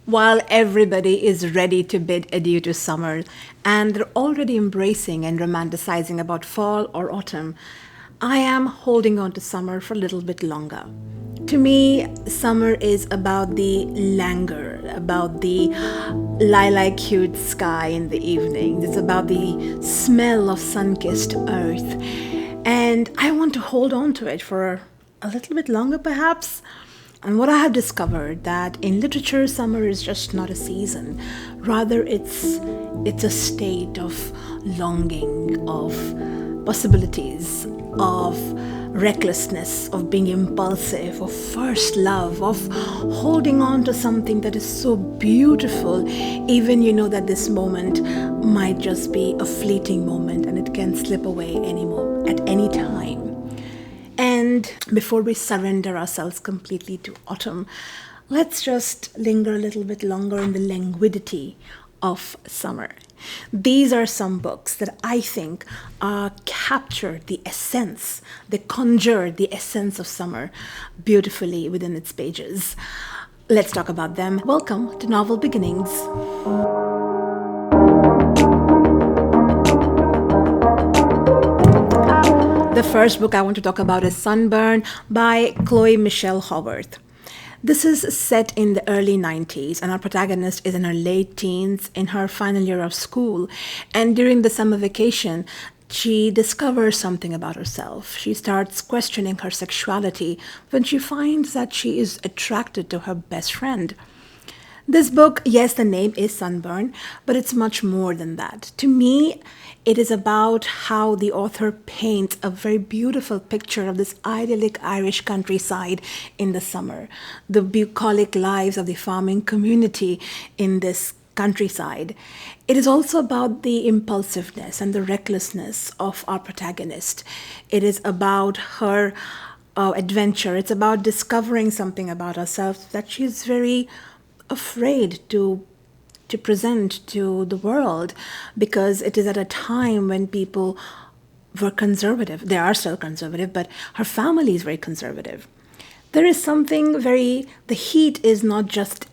While everybody is ready to bid adieu to summer and they're already embracing and romanticizing about fall or autumn, I am holding on to summer for a little bit longer. To me, summer is about the languor, about the lilac-hued sky in the evening. It's about the smell of sun-kissed earth. And I want to hold on to it for a little bit longer, perhaps. And what I have discovered that in literature, summer is just not a season. Rather, it's a state of longing, of possibilities, of recklessness, of being impulsive, of first love, of holding on to something that is so beautiful, even you know that this moment might just be a fleeting moment and it can slip away at any time. And before we surrender ourselves completely to autumn, let's just linger a little bit longer in the languidity of summer. These are some books that I think capture the essence, they conjure the essence of summer beautifully within its pages. Let's talk about them. Welcome to Novel Beginnings. The first book I want to talk about is Sunburn by Chloe Michelle Howarth. This is set in the early 90s, and our protagonist is in her late teens, in her final year of school. And during the summer vacation, she discovers something about herself. She starts questioning her sexuality when she finds that she is attracted to her best friend. This book, yes, the name is Sunburn, but it's much more than that. To me, it is about how the author paints a very beautiful picture of this idyllic Irish countryside in the summer, the bucolic lives of the farming community in this countryside. It is also about the impulsiveness and the recklessness of our protagonist. It is about her adventure. It's about discovering something about herself that she's very afraid to present to the world, because it is at a time when people were conservative. They are still conservative, but her family is very conservative. There is something the heat is not just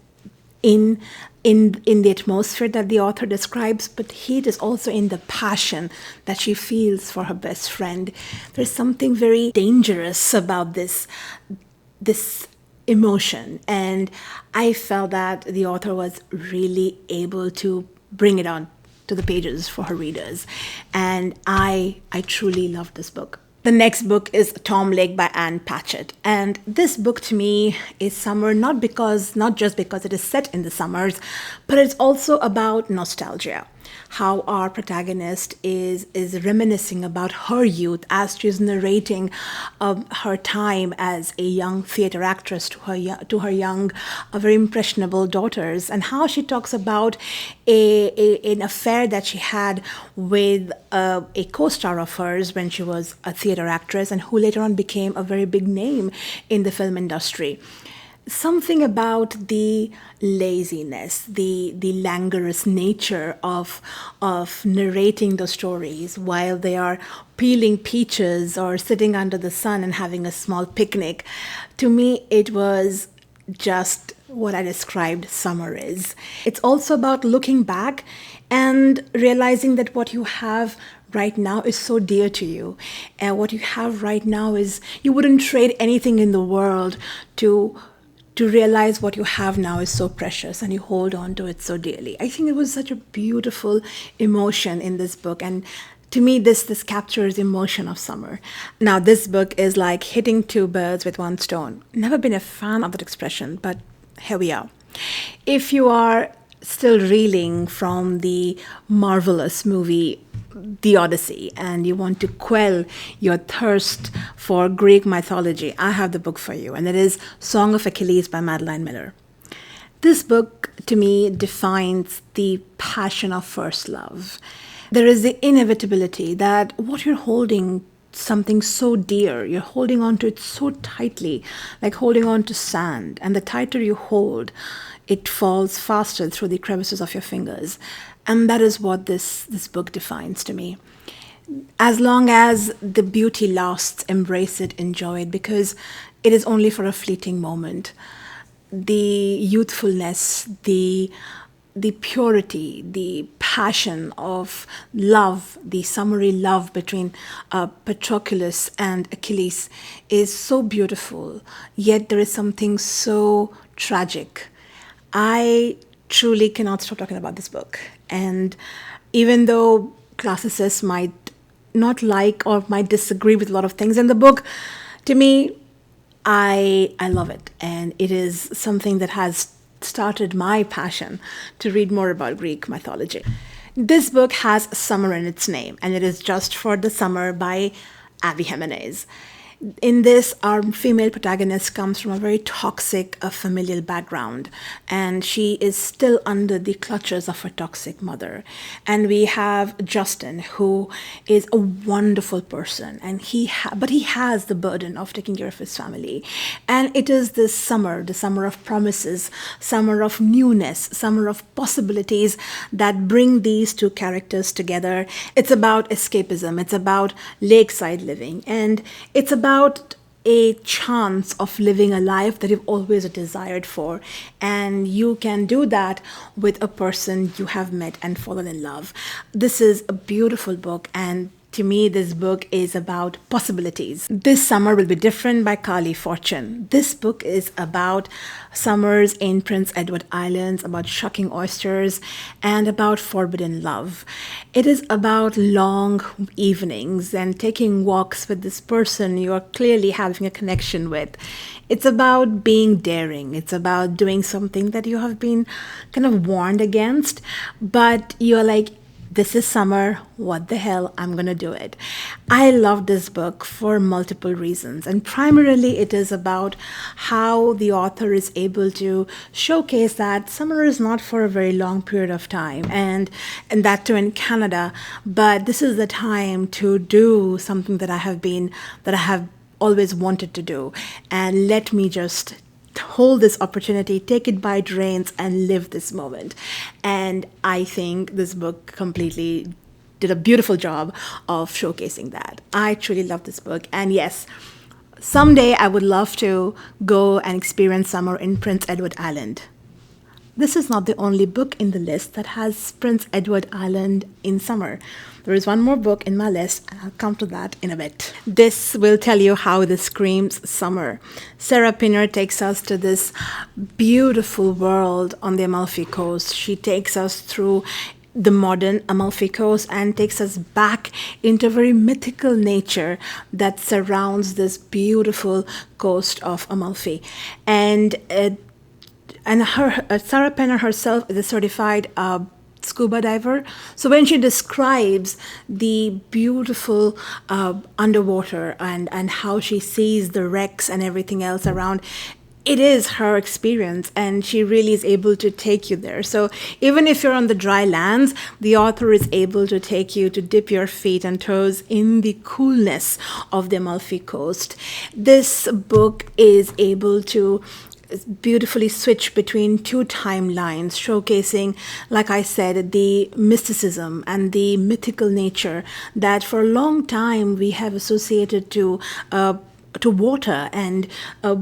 in the atmosphere that the author describes, but heat is also in the passion that she feels for her best friend. There's something very dangerous about this emotion, and I felt that the author was really able to bring it on to the pages for her readers, and I truly loved this book. The next book is Tom Lake by Ann Patchett, and this book to me is summer not just because it is set in the summers, but it's also about nostalgia. How our protagonist is reminiscing about her youth as she's narrating her time as a young theater actress to her young, very impressionable daughters, and how she talks about an affair that she had with a co-star of hers when she was a theater actress, and who later on became a very big name in the film industry. Something about the laziness, the languorous nature of narrating the stories while they are peeling peaches or sitting under the sun and having a small picnic. To me, it was just what I described summer is. It's also about looking back and realizing that what you have right now is so dear to you. And what you have right now is, you wouldn't trade anything in the world to realize what you have now is so precious, and you hold on to it so dearly. I think it was such a beautiful emotion in this book, and to me, this captures emotion of summer. Now, this book is like hitting two birds with one stone. Never been a fan of that expression, but here we are. If you are still reeling from the marvelous movie The Odyssey, and you want to quell your thirst for Greek mythology, I have the book for you, and it is Song of Achilles by Madeline Miller. This book, to me, defines the passion of first love. There is the inevitability that what you're holding, something so dear, you're holding on to it so tightly, like holding on to sand, and the tighter you hold, it falls faster through the crevices of your fingers. And that is what this book defines to me. As long as the beauty lasts, embrace it, enjoy it, because it is only for a fleeting moment. the youthfulness, the purity, the passion of love, the summery love between Patroclus and Achilles is so beautiful, yet there is something so tragic. I truly cannot stop talking about this book. And even though classicists might not like or might disagree with a lot of things in the book, to me, I love it. And it is something that has started my passion to read more about Greek mythology. This book has summer in its name, and it is Just for the Summer by Abby Jimenez. In this, our female protagonist comes from a very toxic familial background, and she is still under the clutches of her toxic mother. And we have Justin, who is a wonderful person, and but he has the burden of taking care of his family. And it is this summer, the summer of promises, summer of newness, summer of possibilities that bring these two characters together. It's about escapism, it's about lakeside living, and it's about a chance of living a life that you've always desired for. And you can do that with a person you have met and fallen in love. This is a beautiful book, and to me, this book is about possibilities. This Summer Will Be Different by Carley Fortune. This book is about summers in Prince Edward Islands, about shucking oysters, and about forbidden love. It is about long evenings and taking walks with this person you are clearly having a connection with. It's about being daring. It's about doing something that you have been kind of warned against, but you're like, this is summer, what the hell, I'm gonna do it. I love this book for multiple reasons, and primarily it is about how the author is able to showcase that summer is not for a very long period of time, and that too in Canada, but this is the time to do something that I have always wanted to do, and let me just hold this opportunity, take it by its reins, and live this moment. And I think this book completely did a beautiful job of showcasing that. I truly love this book. And yes, someday I would love to go and experience summer in Prince Edward Island. This is not the only book in the list that has Prince Edward Island in summer. There is one more book in my list, and I'll come to that in a bit. This will tell you how this screams summer. Sarah Pinner takes us to this beautiful world on the Amalfi coast. She takes us through the modern Amalfi coast and takes us back into a very mythical nature that surrounds this beautiful coast of Amalfi. And Sarah Pinner herself is a certified scuba diver. So when she describes the beautiful underwater and how she sees the wrecks and everything else around, it is her experience, and she really is able to take you there. So even if you're on the dry lands, the author is able to take you to dip your feet and toes in the coolness of the Amalfi coast. This book is able to beautifully switch between two timelines, showcasing, like I said, the mysticism and the mythical nature that for a long time we have associated to water, and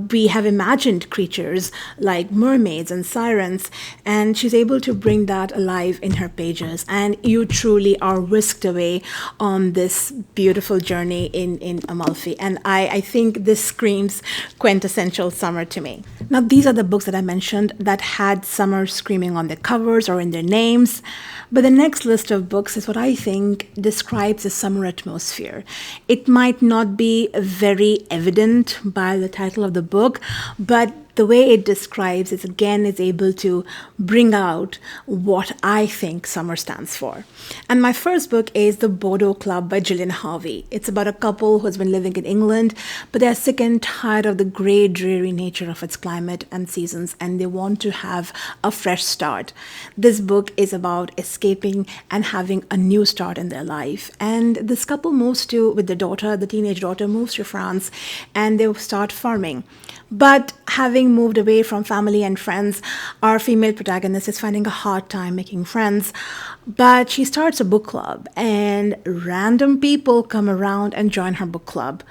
we have imagined creatures like mermaids and sirens, and she's able to bring that alive in her pages, and you truly are whisked away on this beautiful journey in Amalfi. And I think this screams quintessential summer to me. Now, these are the books that I mentioned that had summer screaming on their covers or in their names, but the next list of books is what I think describes the summer atmosphere. It might not be very evident by the title of the book, but the way it describes it, again, is able to bring out what I think summer stands for. And my first book is The Bordeaux Club by Gillian Harvey. It's about a couple who has been living in England, but they're sick and tired of the grey, dreary nature of its climate and seasons, and they want to have a fresh start. This book is about escaping and having a new start in their life. And this couple moves with their daughter, the teenage daughter moves to France, and they start farming. But having moved away from family and friends, our female protagonist is finding a hard time making friends. But she starts a book club, and random people come around and join her book club.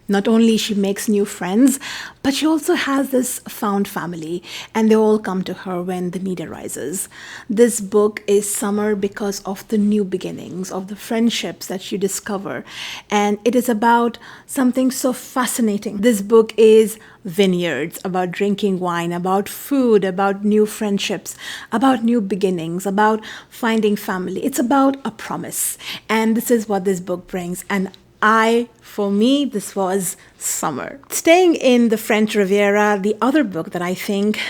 Not only she makes new friends, but she also has this found family, and they all come to her when the need arises. This book is summer because of the new beginnings, of the friendships that you discover, and it is about something so fascinating. This book is vineyards, about drinking wine, about food, about new friendships, about new beginnings, about finding family. It's about a promise, and this is what this book brings. And for me, this was summer. Staying in the French Riviera, the other book that I think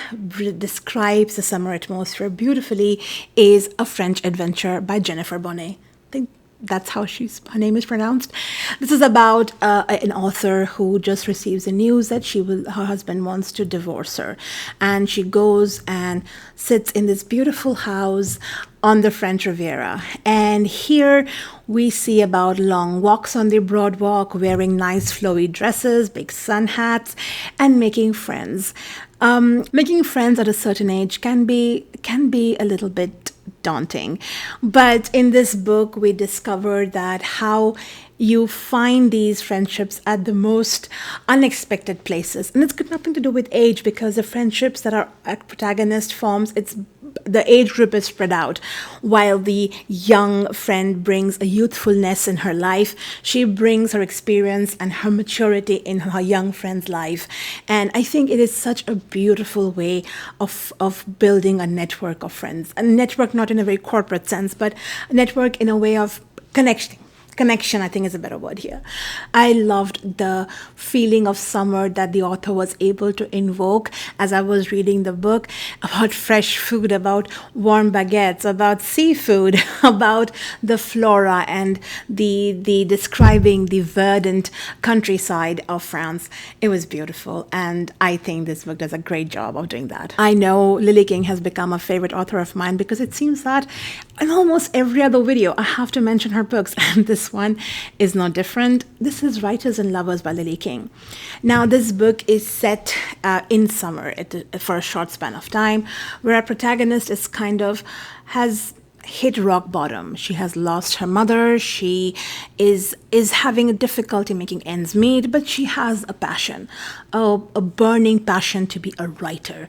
describes the summer atmosphere beautifully is A French Adventure by Jennifer Bohnet. I think that's how her name is pronounced. This is about an author who just receives the news that her husband wants to divorce her, and she goes and sits in this beautiful house on the French Riviera. And here we see about long walks on the boardwalk, wearing nice flowy dresses, big sun hats, and making friends. Making friends at a certain age can be a little bit daunting. But in this book, we discover that how you find these friendships at the most unexpected places. And it's got nothing to do with age, because the friendships that our protagonist forms, the age group is spread out. While the young friend brings a youthfulness in her life, she brings her experience and her maturity in her young friend's life. And I think it is such a beautiful way of building a network of friends. A network not in a very corporate sense, but a network in a way of connection, I think, is a better word here. I loved the feeling of summer that the author was able to invoke as I was reading the book, about fresh food, about warm baguettes, about seafood, about the flora, and the describing the verdant countryside of France. It was beautiful, and I think this book does a great job of doing that. I know Lily King has become a favorite author of mine, because it seems that in almost every other video I have to mention her books, and this one is no different. This is Writers and Lovers by Lily King. Now, this book is set in summer for a short span of time, where our protagonist has hit rock bottom. She has lost her mother. She is having a difficulty making ends meet, but she has a passion, a burning passion to be a writer.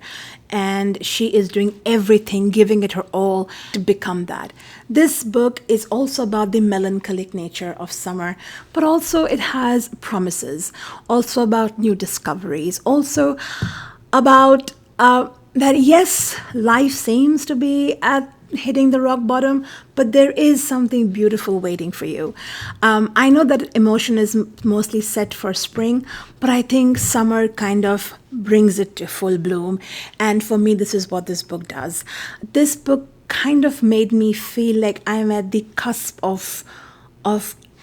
And she is doing everything, giving it her all to become that. This book is also about the melancholic nature of summer, but also it has promises, also about new discoveries, also about that, yes, life seems to be at hitting the rock bottom, but there is something beautiful waiting for you. I know that emotion is mostly set for spring, but I think summer kind of brings it to full bloom. And for me, this is what this book does. This book kind of made me feel like I'm at the cusp of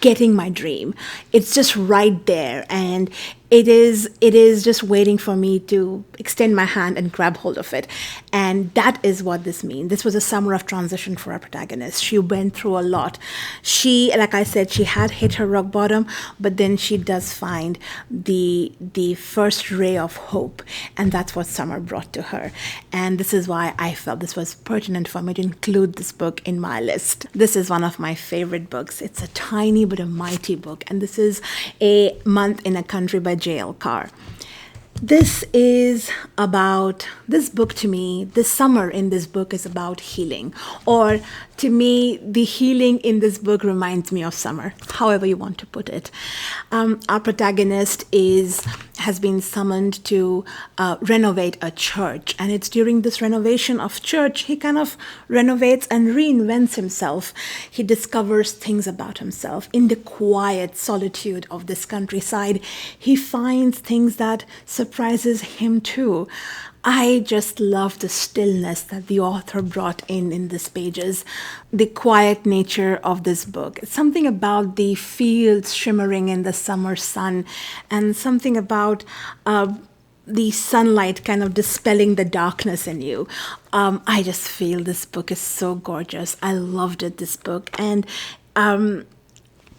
getting my dream. It's just right there, and it is just waiting for me to extend my hand and grab hold of it. And that is what this means. This was a summer of transition for our protagonist. She went through a lot. She, like I said, she had hit her rock bottom, but then she does find the first ray of hope, and that's what summer brought to her. And this is why I felt this was pertinent for me to include this book in my list. This is one of my favorite books. It's a tiny but a mighty book, and this is A Month in a Country by Carr. This book to me, the summer in this book is about healing. Or to me, the healing in this book reminds me of summer, however you want to put it. Our protagonist has been summoned to renovate a church. And it's during this renovation of church, he kind of renovates and reinvents himself. He discovers things about himself. In the quiet solitude of this countryside, he finds things that surprises him too. I just love the stillness that the author brought in these pages, the quiet nature of this book. Something about the fields shimmering in the summer sun, and something about the sunlight kind of dispelling the darkness in you. I just feel this book is so gorgeous. I loved it, this book. And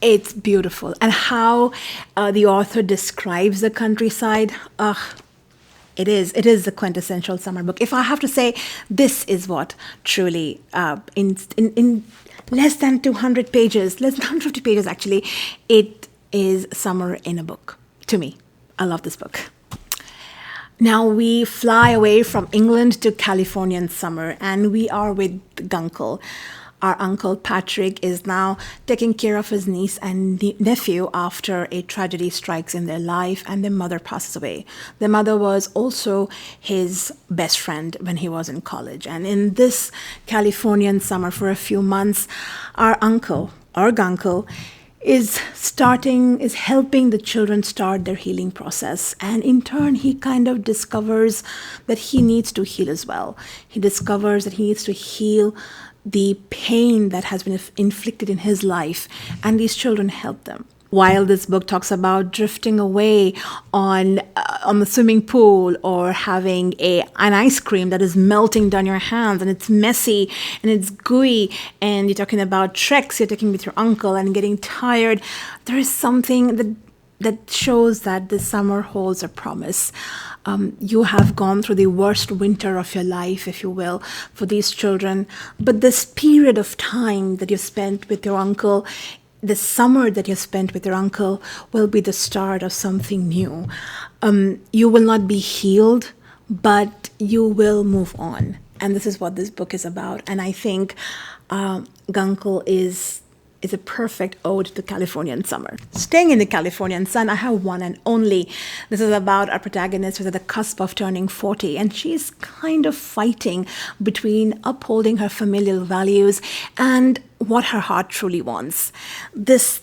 it's beautiful. And how the author describes the countryside, it is the quintessential summer book. If I have to say, this is what truly, in less than 200 pages, less than 150 pages actually, it is summer in a book. to me. I love this book. Now we fly away from England to Californian summer, and we are with Guncle. Our uncle Patrick is now taking care of his niece and nephew after a tragedy strikes in their life and their mother passes away. Their mother was also his best friend when he was in college. And in this Californian summer, for a few months, our uncle, or Guncle, is helping the children start their healing process. And in turn, he kind of discovers that he needs to heal as well. He discovers that he needs to heal the pain that has been inflicted in his life, and these children help them. While this book talks about drifting away on the swimming pool, or having an ice cream that is melting down your hands and it's messy and it's gooey, and you're talking about treks you're taking with your uncle and getting tired, there is something that shows that this summer holds a promise. You have gone through the worst winter of your life, if you will, for these children. But this period of time that you spent with your uncle, the summer that you spent with your uncle, will be the start of something new. You will not be healed, but you will move on. And this is what this book is about. And I think Guncle is a perfect ode to Californian summer. Staying in the Californian sun, I have one and only. This is about our protagonist who's at the cusp of turning 40, and she's kind of fighting between upholding her familial values and what her heart truly wants. This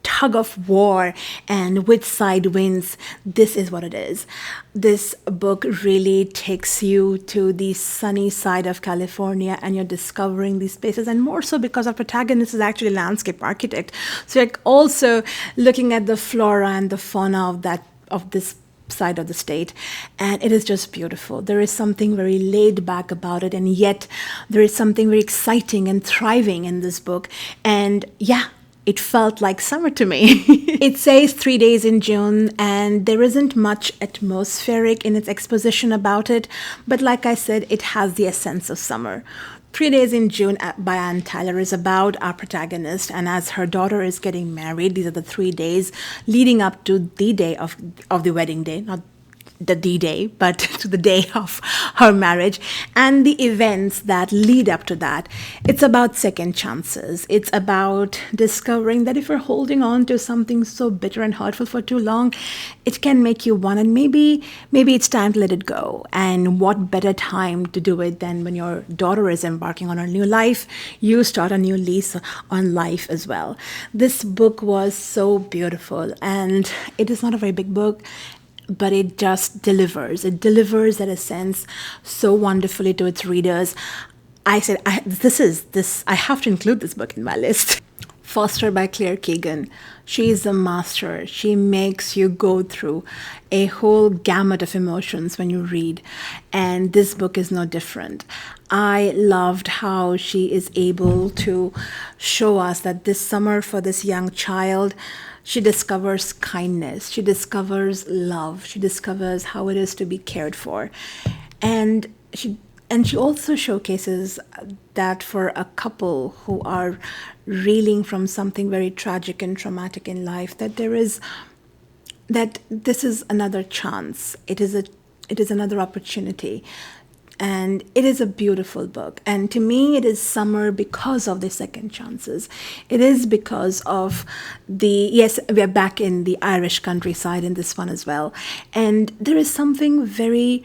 tug of war and which side wins, this is what it is. This book really takes you to the sunny side of California, and you're discovering these places, and more so because our protagonist is actually a landscape architect. So you're also looking at the flora and the fauna of this side of the state, and it is just beautiful. There is something very laid back about it, and yet there is something very exciting and thriving in this book. And yeah, it felt like summer to me. It says 3 days in June, and there isn't much atmospheric in its exposition about it, but like I said, it has the essence of summer. 3 Days in June by Ann Tyler is about our protagonist, and as her daughter is getting married, these are the 3 days leading up to the day of the wedding day, not the D-Day, but to the day of her marriage, and the events that lead up to that. It's about second chances. It's about discovering that if you're holding on to something so bitter and hurtful for too long, it can make you one, and maybe it's time to let it go. And what better time to do it than when your daughter is embarking on her new life? You start a new lease on life as well. This book was so beautiful, and it is not a very big book, but it just delivers. It delivers that essence so wonderfully to its readers. I said, I have to include this book in my list. Foster by Claire Keegan. She is a master. She makes you go through a whole gamut of emotions when you read, and this book is no different. I loved how she is able to show us that this summer for this young child, she discovers kindness, she discovers love, she discovers how it is to be cared for. And she also showcases that for a couple who are reeling from something very tragic and traumatic in life, that this is another chance. It is another opportunity. And it is a beautiful book. And to me, it is summer because of the second chances. It is because of yes, we are back in the Irish countryside in this one as well. And there is something very,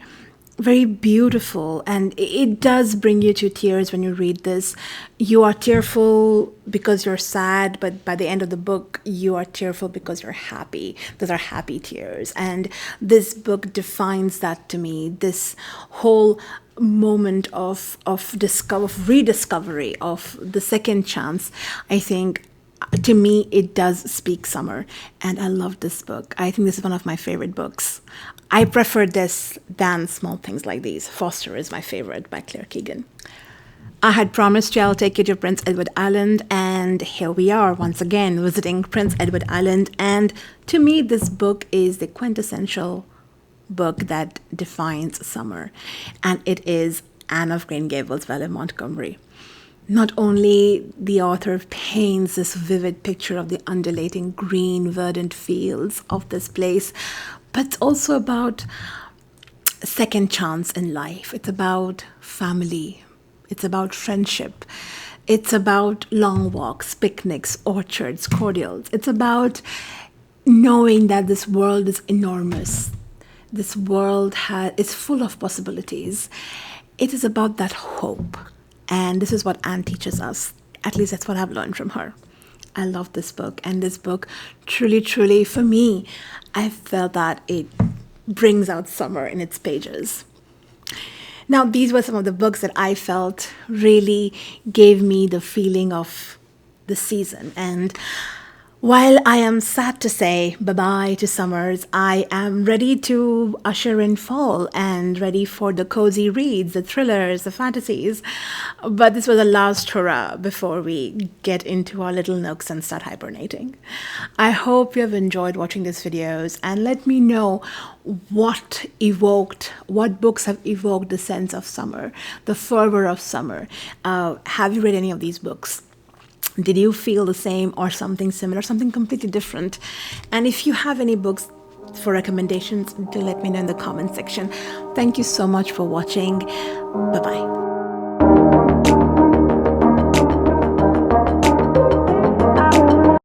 very beautiful, and it does bring you to tears when you read this. You are tearful because you're sad, but by the end of the book, you are tearful because you're happy. Those are happy tears. And this book defines that to me, this whole moment of rediscovery of the second chance. I think, to me, it does speak summer, and I love this book. I think this is one of my favorite books. I prefer this than Small Things Like These. Foster is my favorite by Claire Keegan. I had promised you I'll take you to Prince Edward Island, and here we are once again visiting Prince Edward Island. And to me, this book is the quintessential book that defines summer, and it is Anne of Green Gables by Montgomery. Not only the author paints this vivid picture of the undulating green, verdant fields of this place, but it's also about second chance in life. It's about family. It's about friendship. It's about long walks, picnics, orchards, cordials. It's about knowing that this world is enormous. This world is full of possibilities. It is about that hope. And this is what Anne teaches us. At least that's what I've learned from her. I love this book. And this book truly, truly, for me, I felt that it brings out summer in its pages. Now, these were some of the books that I felt really gave me the feeling of the season. And while I am sad to say bye-bye to summers, I am ready to usher in fall and ready for the cozy reads, the thrillers, the fantasies. But this was a last hurrah before we get into our little nooks and start hibernating. I hope you have enjoyed watching these videos, and let me know what books have evoked the sense of summer, the fervor of summer. Have you read any of these books? Did you feel the same or something similar, something completely different? And if you have any books for recommendations, do let me know in the comment section. Thank you so much for watching. Bye-bye.